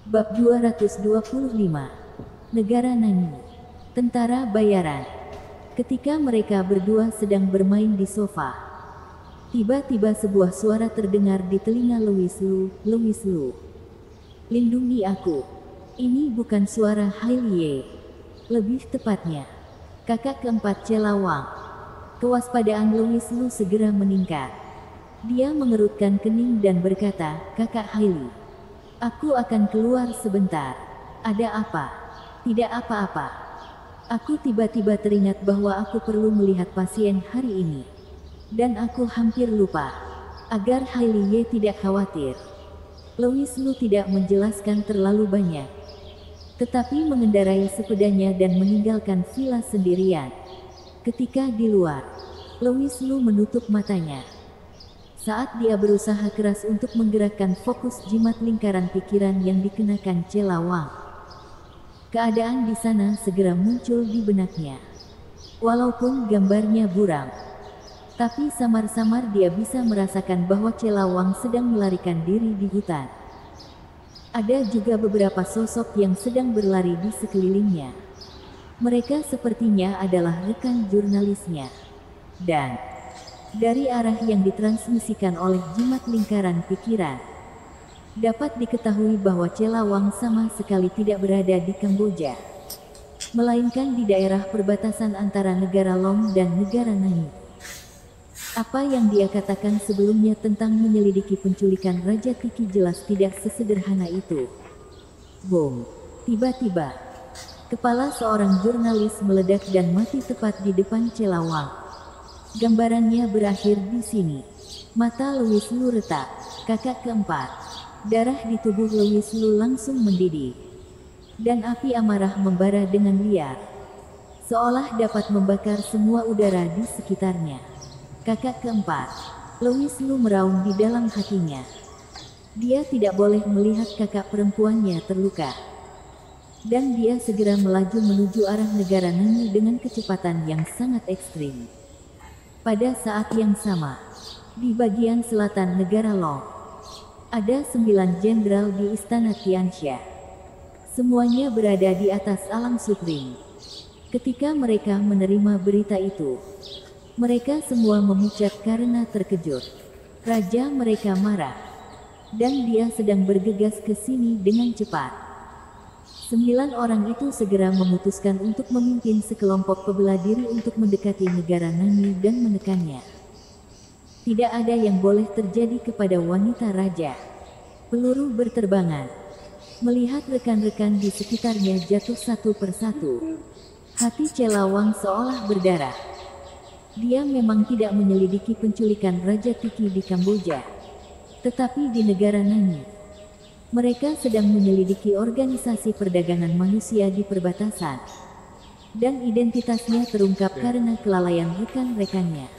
Bab 225. Negara Nanyi. Tentara bayaran. Ketika mereka berdua sedang bermain di sofa, tiba-tiba sebuah suara terdengar di telinga Louis Lu. Louis Lu, lindungi aku. Ini bukan suara Hailie. Lebih tepatnya, kakak keempat Celawang. Kewaspadaan Louis Lu segera meningkat. Dia mengerutkan kening dan berkata, "Kakak Hailey, aku akan keluar sebentar." "Ada apa?" "Tidak apa-apa. Aku tiba-tiba teringat bahwa aku perlu melihat pasien hari ini. Dan aku hampir lupa." Agar Hailey tidak khawatir, Louis Lu tidak menjelaskan terlalu banyak, tetapi mengendarai sepedanya dan meninggalkan villa sendirian. Ketika di luar, Louis Lu menutup matanya. Saat dia berusaha keras untuk menggerakkan fokus jimat lingkaran pikiran yang dikenakan Celawang, keadaan di sana segera muncul di benaknya. Walaupun gambarnya buram, tapi samar-samar dia bisa merasakan bahwa Celawang sedang melarikan diri di hutan. Ada juga beberapa sosok yang sedang berlari di sekelilingnya. Mereka sepertinya adalah rekan jurnalisnya. Dan dari arah yang ditransmisikan oleh jimat lingkaran pikiran, dapat diketahui bahwa Celawang sama sekali tidak berada di Kamboja, melainkan di daerah perbatasan antara negara Long dan negara Nanyi. Apa yang dia katakan sebelumnya tentang menyelidiki penculikan Raja Tiki jelas tidak sesederhana itu. Boom! Tiba-tiba, kepala seorang jurnalis meledak dan mati tepat di depan Celawang. Gambarannya berakhir di sini. Mata Louis Lu retak. Kakak keempat. Darah di tubuh Louis Lu langsung mendidih. Dan api amarah membara dengan liar, seolah dapat membakar semua udara di sekitarnya. Kakak keempat. Louis Lu meraung di dalam hatinya. Dia tidak boleh melihat kakak perempuannya terluka. Dan dia segera melaju menuju arah negara Nanyi dengan kecepatan yang sangat ekstrim. Pada saat yang sama, di bagian selatan negara Long, ada 9 jenderal di istana Tianxia. Semuanya berada di atas alang supring. Ketika mereka menerima berita itu, mereka semua memucat karena terkejut. Raja mereka marah, dan dia sedang bergegas ke sini dengan cepat. 9 orang itu segera memutuskan untuk memimpin sekelompok pebela diri untuk mendekati negara Nanyi dan menekannya. Tidak ada yang boleh terjadi kepada wanita raja. Peluru berterbangan. Melihat rekan-rekan di sekitarnya jatuh satu persatu, hati Celawang seolah berdarah. Dia memang tidak menyelidiki penculikan Raja Tiki di Kamboja, tetapi di negara Nanyi mereka sedang menyelidiki organisasi perdagangan manusia di perbatasan, dan identitasnya terungkap karena kelalaian rekan-rekannya.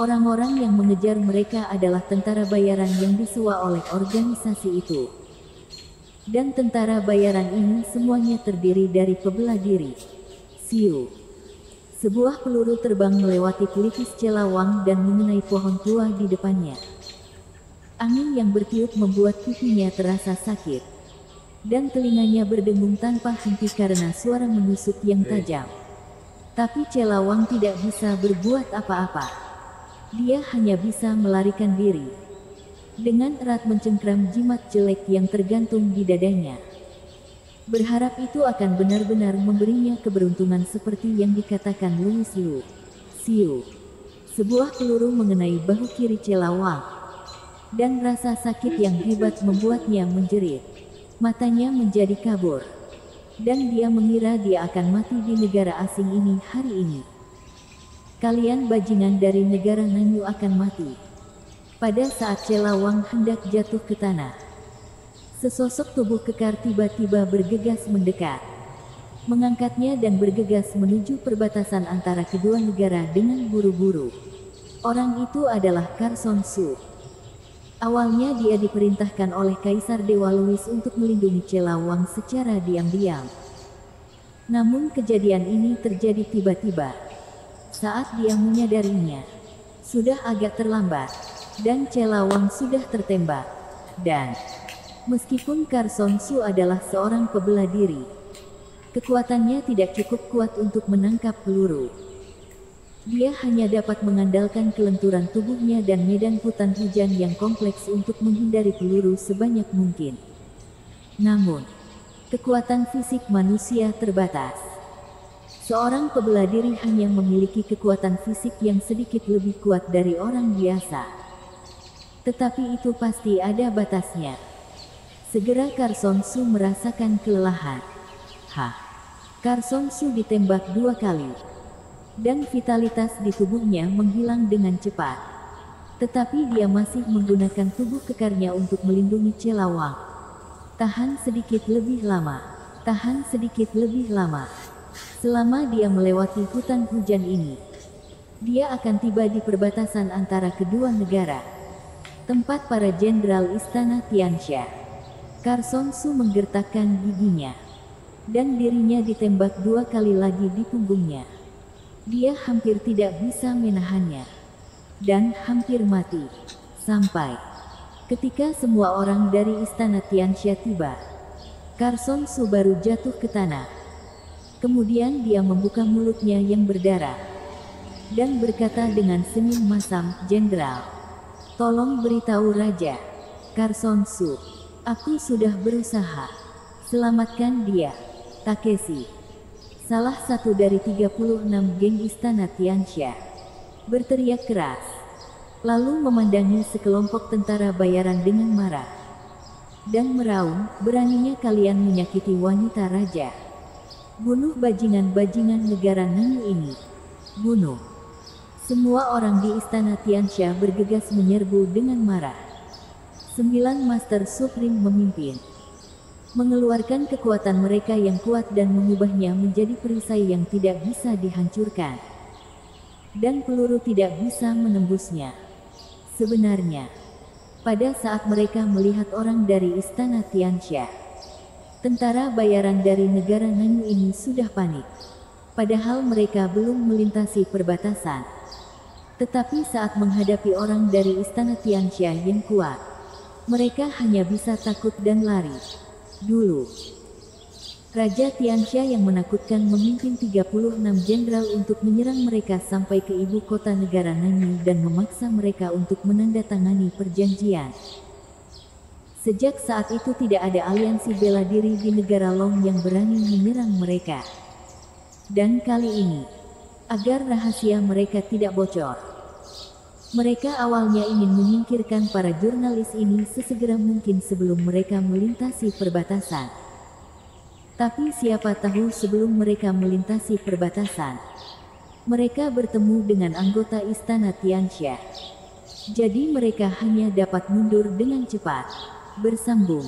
Orang-orang yang mengejar mereka adalah tentara bayaran yang disewa oleh organisasi itu. Dan tentara bayaran ini semuanya terdiri dari pebela diri. Siu. Sebuah peluru terbang melewati pelipis Celawang dan mengenai pohon tua di depannya. Angin yang bertiup membuat pipinya terasa sakit, dan telinganya berdengung tanpa henti karena suara menusuk yang tajam. Tapi Celawang tidak bisa berbuat apa-apa. Dia hanya bisa melarikan diri, dengan erat mencengkram jimat jelek yang tergantung di dadanya, berharap itu akan benar-benar memberinya keberuntungan seperti yang dikatakan Louis Lu. Siu. Sebuah peluru mengenai bahu kiri Celawang, dan rasa sakit yang hebat membuatnya menjerit. Matanya menjadi kabur, dan dia mengira dia akan mati di negara asing ini hari ini. Kalian bajingan dari negara Nanyu akan mati. Pada saat Celawang hendak jatuh ke tanah, sesosok tubuh kekar tiba-tiba bergegas mendekat, mengangkatnya dan bergegas menuju perbatasan antara kedua negara dengan buru-buru. Orang itu adalah Carson Su. Awalnya dia diperintahkan oleh Kaisar Dewa Louis untuk melindungi Celawang secara diam-diam. Namun kejadian ini terjadi tiba-tiba. Saat dia menyadarinya, sudah agak terlambat, dan Celawang sudah tertembak. Dan Meskipun Carson Su adalah seorang pebelah diri, kekuatannya tidak cukup kuat untuk menangkap peluru. Dia hanya dapat mengandalkan kelenturan tubuhnya dan medan hutan hujan yang kompleks untuk menghindari peluru sebanyak mungkin. Namun, kekuatan fisik manusia terbatas. Seorang pebelah diri hanya memiliki kekuatan fisik yang sedikit lebih kuat dari orang biasa. Tetapi itu pasti ada batasnya. Segera Carson Su merasakan kelelahan. Carson Su ditembak 2 kali. Dan vitalitas di tubuhnya menghilang dengan cepat. Tetapi dia masih menggunakan tubuh kekarnya untuk melindungi Celawang. Tahan sedikit lebih lama. Tahan sedikit lebih lama. Selama dia melewati hutan hujan ini, dia akan tiba di perbatasan antara kedua negara. Tempat para jenderal istana Tianxia. Carson Su menggertakkan giginya. Dan dirinya ditembak 2 kali lagi di punggungnya. Dia hampir tidak bisa menahannya. Dan hampir mati. Sampai ketika semua orang dari istana Tianxia tiba, Carson Su baru jatuh ke tanah. Kemudian dia membuka mulutnya yang berdarah. Dan berkata dengan senyum masam, "Jenderal, tolong beritahu Raja Carson Su. Aku sudah berusaha. Selamatkan dia." Takeshi, salah satu dari 36 geng istana Tianxia, berteriak keras. Lalu memandangi sekelompok tentara bayaran dengan marah. Dan meraung, "Beraninya kalian menyakiti wanita raja. Bunuh bajingan-bajingan negara Nani ini. Bunuh." Semua orang di istana Tianxia bergegas menyerbu dengan marah. 9 Master Supreme memimpin. Mengeluarkan kekuatan mereka yang kuat dan mengubahnya menjadi perisai yang tidak bisa dihancurkan. Dan peluru tidak bisa menembusnya. Sebenarnya, pada saat mereka melihat orang dari istana Tianxia, tentara bayaran dari negara Nani ini sudah panik. Padahal mereka belum melintasi perbatasan. Tetapi saat menghadapi orang dari istana Tianxia yang kuat, mereka hanya bisa takut dan lari. Dulu, Raja Tianxia yang menakutkan memimpin 36 jenderal untuk menyerang mereka sampai ke ibu kota negara Nani dan memaksa mereka untuk menandatangani perjanjian. Sejak saat itu tidak ada aliansi bela diri di negara Long yang berani menyerang mereka. Dan kali ini, agar rahasia mereka tidak bocor, mereka awalnya ingin menyingkirkan para jurnalis ini sesegera mungkin sebelum mereka melintasi perbatasan. Tapi siapa tahu sebelum mereka melintasi perbatasan, mereka bertemu dengan anggota istana Tianxia. Jadi mereka hanya dapat mundur dengan cepat. Bersambung.